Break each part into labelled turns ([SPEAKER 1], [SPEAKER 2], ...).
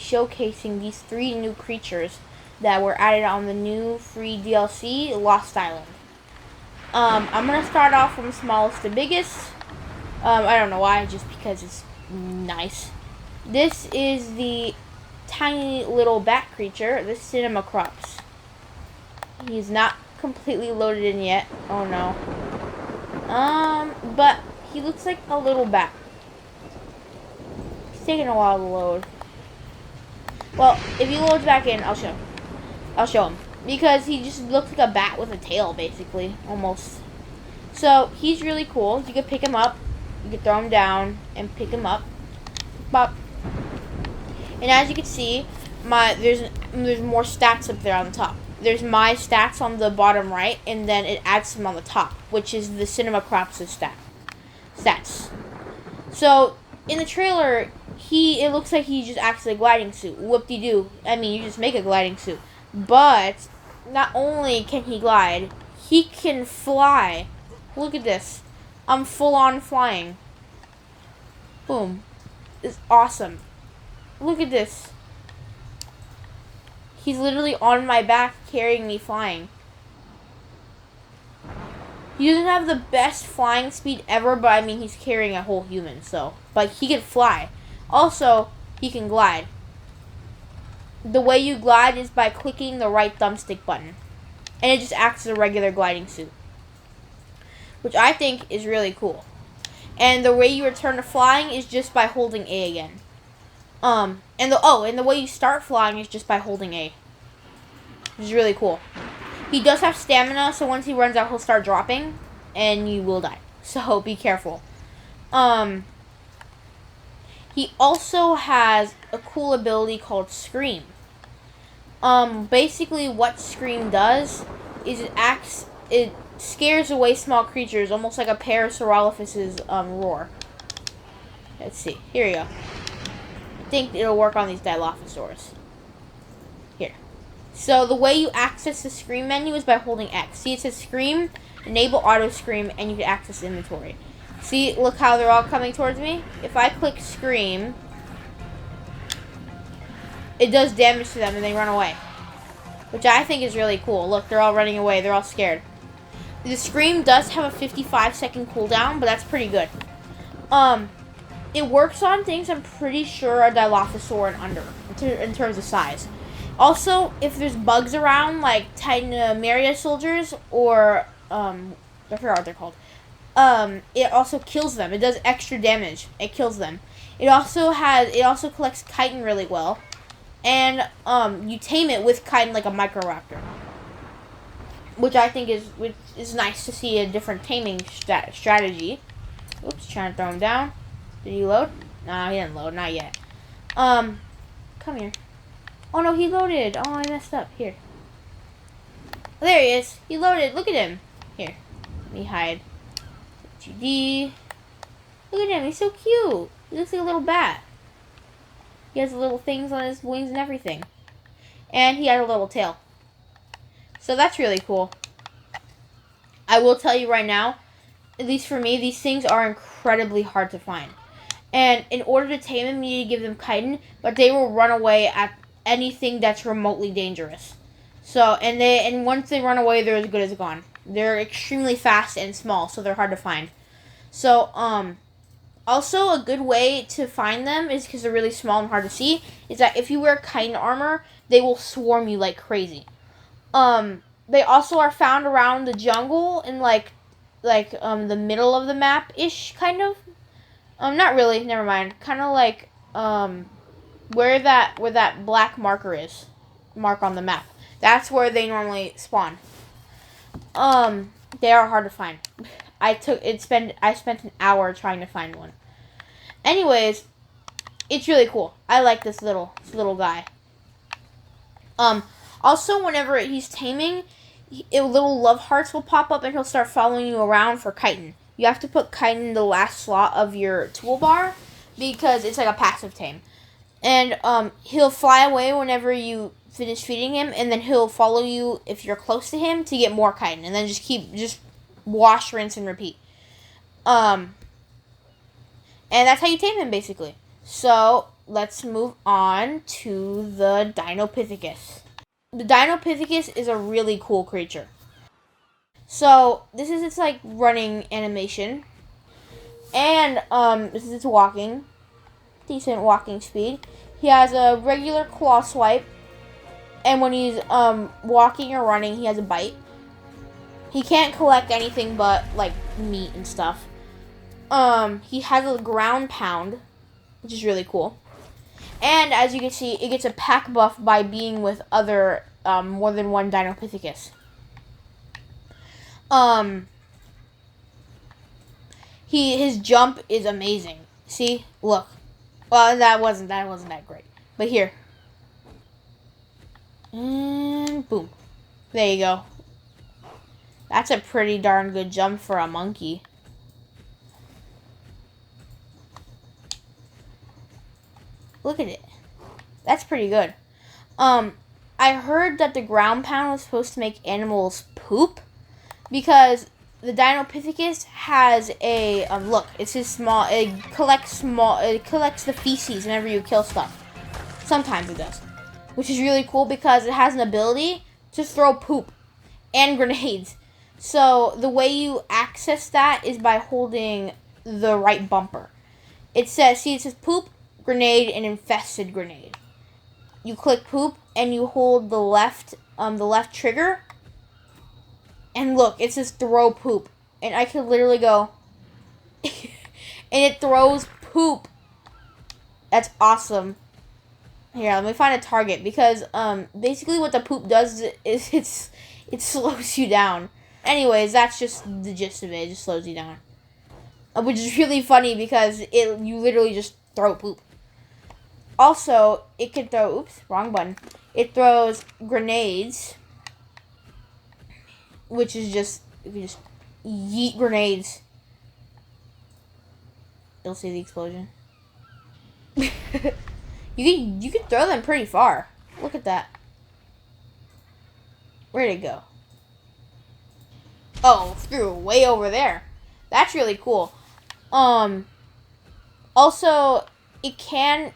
[SPEAKER 1] showcasing these 3 new creatures that were added on the new free DLC, Lost Island. I'm going to start off from smallest to biggest. I don't know why, just because it's nice. This is the tiny little bat creature, the Cinecrops. He's not completely loaded in yet. Oh no. But he looks like a little bat. It's taking a while to load. Well, if he loads back in, I'll show him. Because he just looks like a bat with a tail, basically. Almost. So, he's really cool. You can pick him up. You can throw him down and pick him up. Bop. And as you can see, there's more stats up there on the top. There's my stats on the bottom right, and then it adds them on the top, which is the Cinecrops' stats. So, in the trailer, it looks like he just acts like a gliding suit. Whoop-de-doo. I mean, you just make a gliding suit. But, not only can he glide, he can fly. Look at this. I'm full-on flying. Boom. It's awesome. Look at this. He's literally on my back carrying me flying. He doesn't have the best flying speed ever, but I mean, he's carrying a whole human, so. But he can fly. Also, he can glide. The way you glide is by clicking the right thumbstick button. And it just acts as a regular gliding suit, which I think is really cool. And the way you return to flying is just by holding A again. And the way you start flying is just by holding A, which is really cool. He does have stamina, so once he runs out, he'll start dropping, and you will die. So be careful. He also has a cool ability called Scream. Basically what Scream does is it scares away small creatures, almost like a Parasaurolophus's roar. Let's see. Here we go. I think it'll work on these Dilophosaurs. Here. So the way you access the Scream menu is by holding X. See, it says Scream, enable auto Scream, and you can access inventory. See, look how they're all coming towards me? If I click Scream, it does damage to them and they run away, which I think is really cool. Look, they're all running away. They're all scared. The Scream does have a 55-second cooldown, but that's pretty good. It works on things I'm pretty sure a Dilophosaur and under, in terms of size. Also, if there's bugs around, like Titanomeria soldiers, or, I forgot what they're called, it also kills them. It does extra damage. It kills them. It also collects chitin really well. And, you tame it with chitin like a Microraptor, which I think is nice to see a different taming strategy. Oops, trying to throw him down. Did he load? No, he didn't load. Not yet. Come here. Oh, no, he loaded. Oh, I messed up. Here. Oh, there he is. He loaded. Look at him. Here. Let me hide. GD. Look at him. He's so cute. He looks like a little bat. He has little things on his wings and everything. And he had a little tail. So that's really cool. I will tell you right now, at least for me, these things are incredibly hard to find. And in order to tame them, you need to give them chitin, but they will run away at anything that's remotely dangerous. So, and once they run away, they're as good as gone. They're extremely fast and small, so they're hard to find. So, also a good way to find them is because they're really small and hard to see, is that if you wear chitin armor, they will swarm you like crazy. They also are found around the jungle in like the middle of the map-ish, kind of. Not really, never mind. Kind of like, where that black marker is. Mark on the map. That's where they normally spawn. They are hard to find. I spent an hour trying to find one. Anyways, it's really cool. I like this little guy. Also, whenever he's taming, little love hearts will pop up and he'll start following you around for chitin. You have to put chitin in the last slot of your toolbar because it's like a passive tame. And he'll fly away whenever you finish feeding him, and then he'll follow you if you're close to him to get more chitin, and then just wash, rinse, and repeat. And that's how you tame him, basically. So let's move on to the Dinopithecus. The Dinopithecus is a really cool creature. So this is its like running animation, and this is its walking, decent walking speed. He has a regular claw swipe, and when he's walking or running, he has a bite. He can't collect anything but like meat and stuff. He has a ground pound, which is really cool. And as you can see, it gets a pack buff by being with other more than one Dinopithecus. His jump is amazing. See, look. Well, that wasn't that great. But here, and boom, there you go. That's a pretty darn good jump for a monkey. Look at it. That's pretty good. I heard that the ground pound was supposed to make animals poop because the Dinopithecus has a look. It's just small. It collects the feces whenever you kill stuff. Sometimes it does, which is really cool because it has an ability to throw poop and grenades. So the way you access that is by holding the right bumper. It says poop, grenade, and infested grenade. You click poop and you hold the left trigger. And look, it says throw poop. And I could literally go and it throws poop. That's awesome. Here, let me find a target because basically what the poop does is it slows you down. Anyways, that's just the gist of it. It just slows you down. Which is really funny because you literally just throw poop. Also, it can throw, oops, wrong button. It throws grenades, which is just, if you just yeet grenades, you'll see the explosion. You can throw them pretty far. Look at that. Where'd it go? Oh, threw way over there. That's really cool. Also, it can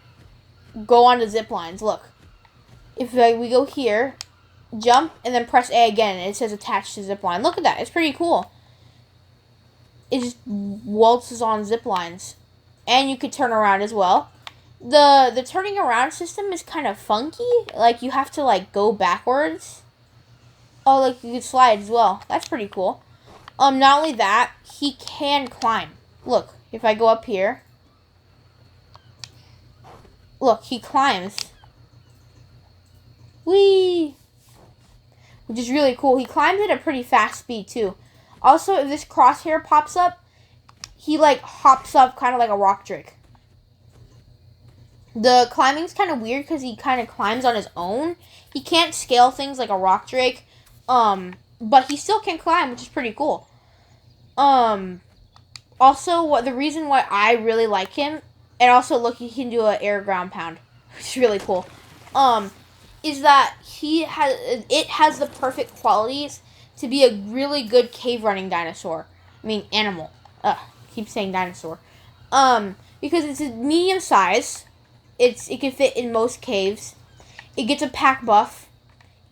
[SPEAKER 1] go onto zip lines. Look, if we go here, jump, and then press A again, and it says attached to zip line. Look at that. It's pretty cool. It just waltzes on zip lines. And you could turn around as well. The turning around system is kind of funky. Like, you have to, like, go backwards. Oh, like, you could slide as well. That's pretty cool. Not only that, he can climb. Look, if I go up here. Look, he climbs. Whee! Which is really cool. He climbs at a pretty fast speed, too. Also, if this crosshair pops up, he, like, hops up kind of like a rock drake. The climbing's kind of weird because he kind of climbs on his own. He can't scale things like a rock drake. But he still can climb, which is pretty cool. Also, the reason why I really like him, and also look, he can do an air ground pound, which is really cool, is that it has the perfect qualities to be a really good cave running dinosaur. I mean, animal. Keep saying dinosaur. Because it's a medium size. It can fit in most caves. It gets a pack buff.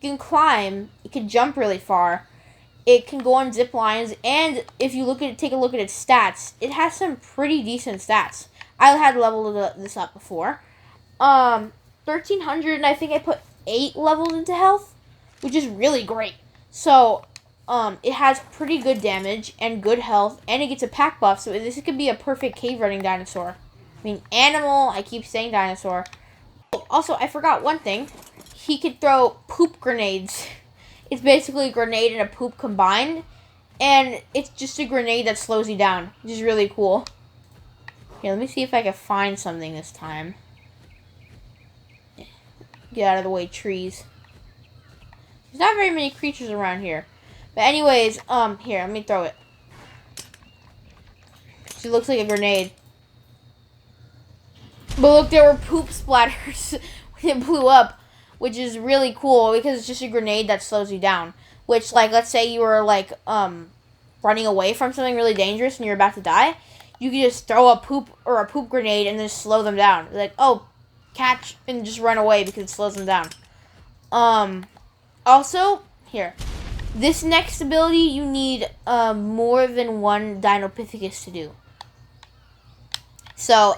[SPEAKER 1] It can climb. It can jump really far. It can go on zip lines, and if you take a look at its stats, it has some pretty decent stats. I had leveled this up before. 1,300, and I think I put 8 levels into health, which is really great. So, it has pretty good damage and good health, and it gets a pack buff, so this could be a perfect cave running dinosaur. I mean, animal, I keep saying dinosaur. Also, I forgot one thing. He could throw poop grenades. It's basically a grenade and a poop combined. And it's just a grenade that slows you down, which is really cool. Here, let me see if I can find something this time. Get out of the way, trees. There's not very many creatures around here. But anyways, here, let me throw it. She looks like a grenade. But look, there were poop splatters when it blew up, which is really cool because it's just a grenade that slows you down. Which, like, let's say you were, like, running away from something really dangerous and you're about to die. You can just throw a poop grenade and then slow them down. Like, oh, catch and just run away because it slows them down. Also, here. This next ability, you need more than one Dinopithecus to do. So,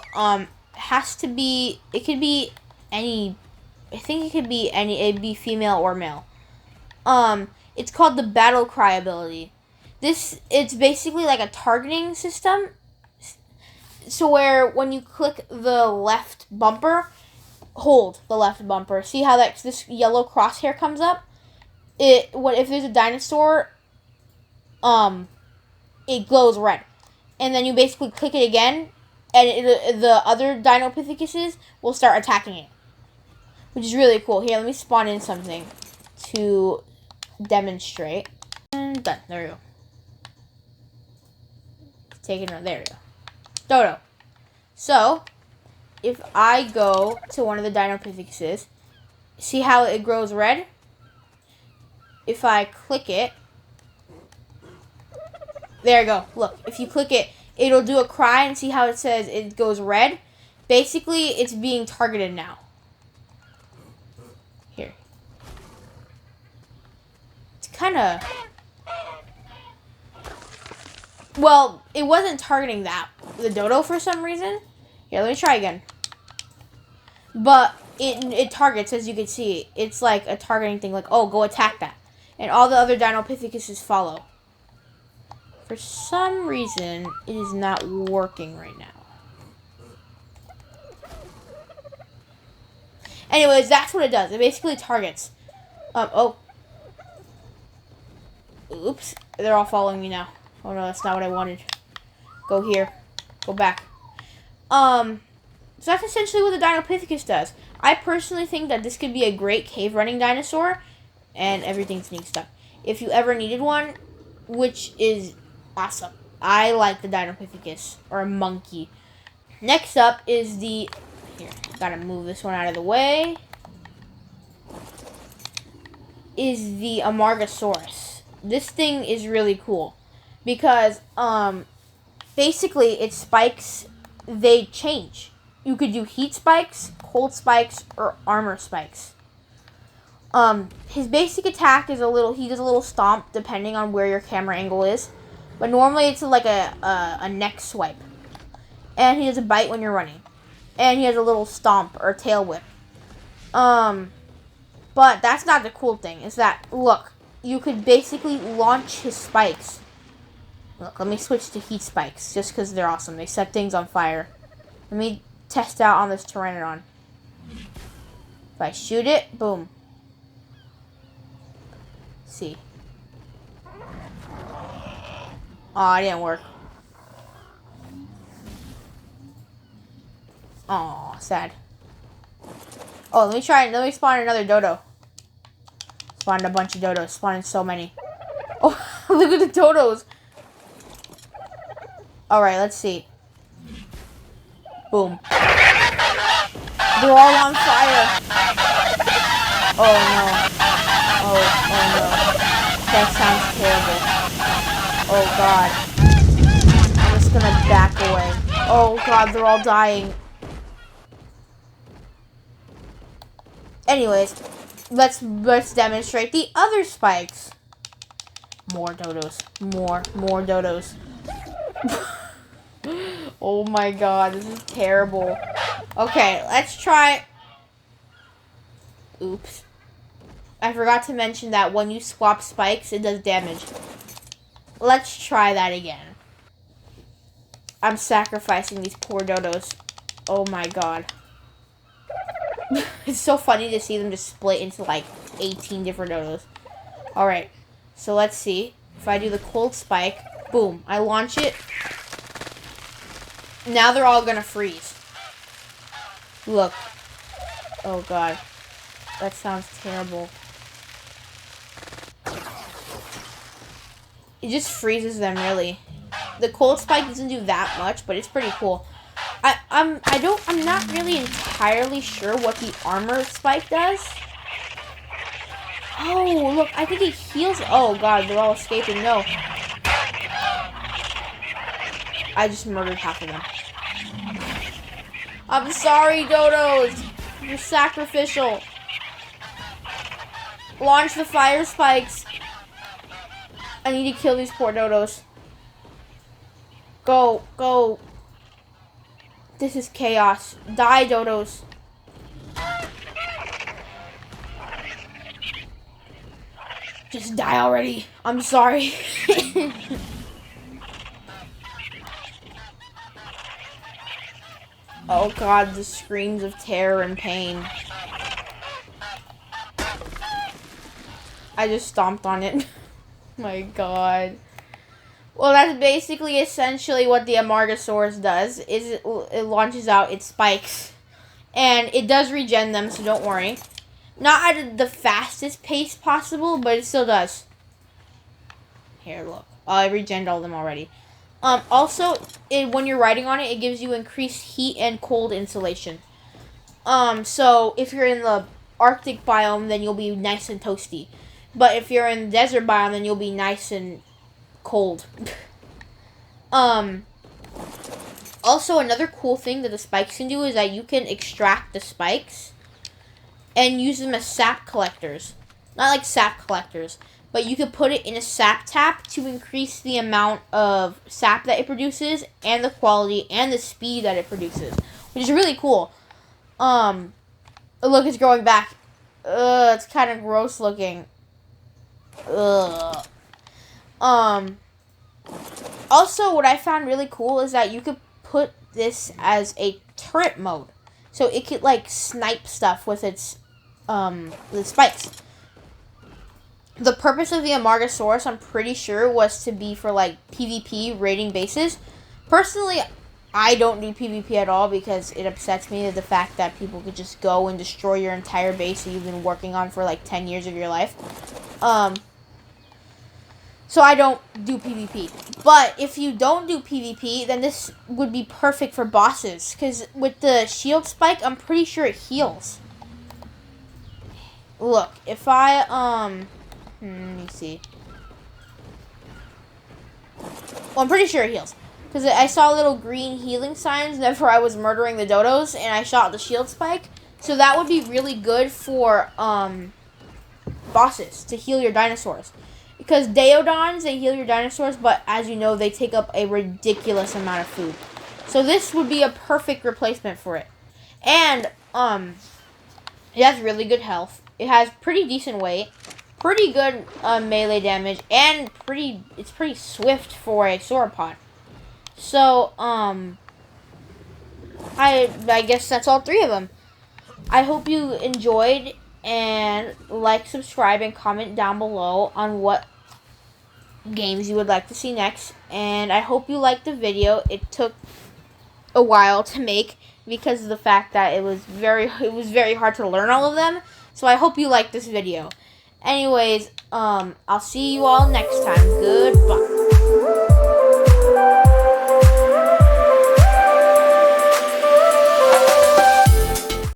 [SPEAKER 1] has to be, it could be any, I think it could be any, it'd be female or male. It's called the Battle Cry ability. It's basically like a targeting system. So where when you click the left bumper, hold the left bumper. See how this yellow crosshair comes up? If there's a dinosaur, it glows red. And then you basically click it again, and the other Dinopithecus will start attacking it. Which is really cool. Here, let me spawn in something to demonstrate. And done. There we go. Taking it. There we go. Dodo. So, if I go to one of the Dinopithecus, see how it grows red? If I click it, there you go. Look, if you click it, it'll do a cry, and see how it says it goes red? Basically, it's being targeted now. Here. It's kind of... Well, it wasn't targeting the dodo for some reason. Here, let me try again. But it targets, as you can see. It's like a targeting thing, like, oh, go attack that. And all the other Dinopithecus follow. For some reason, it is not working right now. Anyways, that's what it does. It basically targets. Oh. Oops. They're all following me now. Oh no, that's not what I wanted. Go here. Go back. So that's essentially what the Dinopithecus does. I personally think that this could be a great cave running dinosaur. And everything sneaks stuff. If you ever needed one, which is awesome. I like the Dinopithecus, or a monkey. Next up is the... Here, gotta move this one out of the way. Is the Amargasaurus. This thing is really cool. Because, basically, its spikes, they change. You could do heat spikes, cold spikes, or armor spikes. His basic attack is he does a little stomp depending on where your camera angle is. But normally it's like a neck swipe. And he does a bite when you're running. And he has a little stomp or tail whip. But that's not the cool thing. Is that, look, you could basically launch his spikes. Look, let me switch to heat spikes just because they're awesome. They set things on fire. Let me test out on this Pteranodon. If I shoot it, boom. See. Oh, it didn't work. Oh, sad. Oh, let me spawn another dodo. Spawned a bunch of dodos. Spawned so many. Oh, look at the dodos. Alright, let's see. Boom. They're all on fire. Oh no. Oh no. That sounds terrible. Oh god. I'm just gonna back away. Oh god, they're all dying. Anyways, let's demonstrate the other spikes. More dodos. More dodos. Oh my god, this is terrible. Okay, let's try... Oops. I forgot to mention that when you swap spikes, it does damage. Let's try that again. I'm sacrificing these poor dodos. Oh my god. It's so funny to see them just split into like 18 different dodos. Alright, so let's see. If I do the cold spike, boom, I launch it. Now they're all gonna freeze. Look. Oh god. That sounds terrible. It just freezes them, really. The cold spike doesn't do that much, but it's pretty cool. I'm not really entirely sure what the armor spike does. Oh, look, I think it heals. Oh god, they're all escaping. No. I just murdered half of them. I'm sorry, dodos. The sacrificial. Launch the fire spikes. I need to kill these poor dodos. Go, go. This is chaos. Die, dodos. Just die already. I'm sorry. Oh god, the screams of terror and pain. I just stomped on it. My god. Well, that's basically essentially what the Amargasaurus does, is it launches out its spikes. And it does regen them, so don't worry. Not at the fastest pace possible, but it still does. Here, look. Oh, I regened all of them already. Also, when you're riding on it, it gives you increased heat and cold insulation. So if you're in the Arctic biome, then you'll be nice and toasty. But if you're in the desert biome, then you'll be nice and cold. Also, another cool thing that the spikes can do is that you can extract the spikes and use them as sap collectors. Not like sap collectors, but you could put it in a sap tap to increase the amount of sap that it produces and the quality and the speed that it produces, which is really cool. Look, it's growing back. It's kind of gross looking. Also, what I found really cool is that you could put this as a turret mode, so it could like snipe stuff with its spikes. The purpose of the Amargasaurus, I'm pretty sure, was to be for like PvP raiding bases. Personally, I don't do PvP at all because it upsets me the fact that people could just go and destroy your entire base that you've been working on for like 10 years of your life. So I don't do PvP. But if you don't do PvP, then this would be perfect for bosses. Because with the shield spike, I'm pretty sure it heals. Look, if I, let me see. Well, I'm pretty sure it heals. Because I saw little green healing signs whenever I was murdering the dodos, and I shot the shield spike. So that would be really good for, bosses, to heal your dinosaurs. Because Daeodons, they heal your dinosaurs, but as you know, they take up a ridiculous amount of food. So this would be a perfect replacement for it. And, it has really good health. It has pretty decent weight, pretty good melee damage, and it's pretty swift for a sauropod. So, I guess that's all three of them. I hope you enjoyed, and like, subscribe, and comment down below on what games you would like to see next. And I hope you liked the video. It took a while to make because of the fact that it was very hard to learn all of them. So I hope you liked this video. Anyways, I'll see you all next time. Goodbye.